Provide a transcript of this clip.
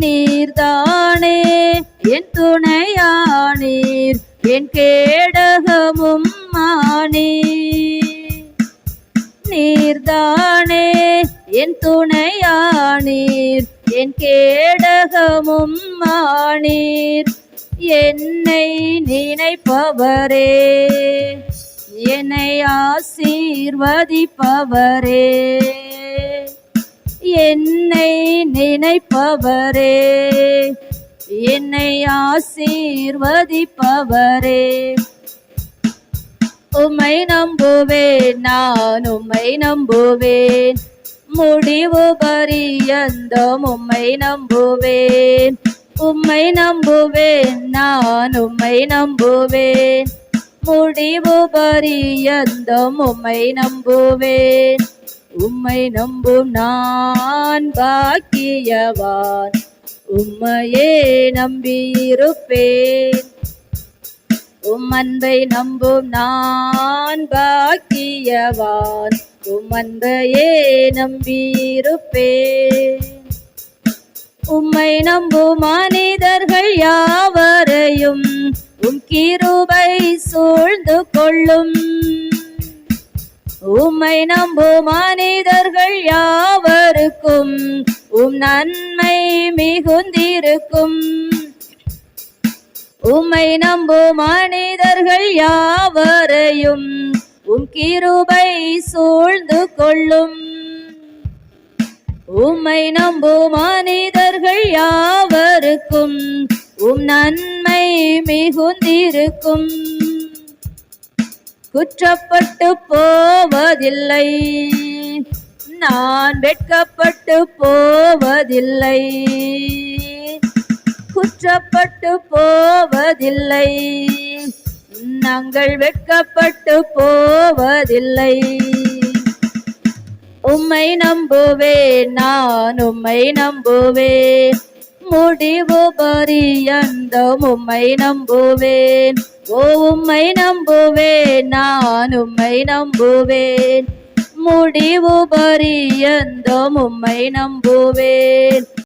நீர்தானே என் துணையானீர், என் கேடகமும் ஆனீர். நீர்தானே என் துணையானீர், என் கேடகமும் ஆனீர். என்னை நினைப்பவரே, என்னை ஆசீர்வதிப்பவரே, என்னை நினைப்பவரே, என்னை ஆசீர்வதிப்பவரே. உம்மை நம்புவேன், நான் உம்மை நம்புவேன், முடிவு பரியந்தம் உம்மை நம்புவேன். உம்மை நம்புவேன், நான் உம்மை நம்புவேன், முடிவு பரியந்தம் உம்மை நம்புவேன். உம்மை நம்பும் நான் பாக்கியவான், உம்மையே நம்பியிருப்பேன். உம் அன்பை நம்பும் நான் பாக்கியவான், உம் அன்பையே நம்பியிருப்பேன். உம்மை நம்பும் மனிதர்கள் யாவரையும் உம் கிருபை சூழ்ந்து கொள்ளும். உம்மை நம்பும் மனிதர்கள் யாவருக்கும் உம் நன்மை மிகுந்திருக்கும். உம்மை நம்பும் மனிதர்கள் யாவரையும் உம் கிருபை சூழ்ந்து கொள்ளும். உம்மை நம்பும் மனிதர்கள் யாவருக்கும் உம் நன்மை மிகுந்திருக்கும். குற்றப்பட்டு போவதில்லை, நான் வெட்கப்பட்டு போவதில்லை. குற்றப்பட்டு போவதில்லை, நாங்கள் வெட்கப்பட்டு போவதில்லை. உம்மை நம்புவேன், நான் உம்மை நம்புவேன், முடிவு பரியந்தம் உம்மை நம்புவேன். ஓ உம்மை நம்புவேன், நான் உம்மை நம்புவேன், முடிவு பரியந்தம் உம்மை நம்புவேன்.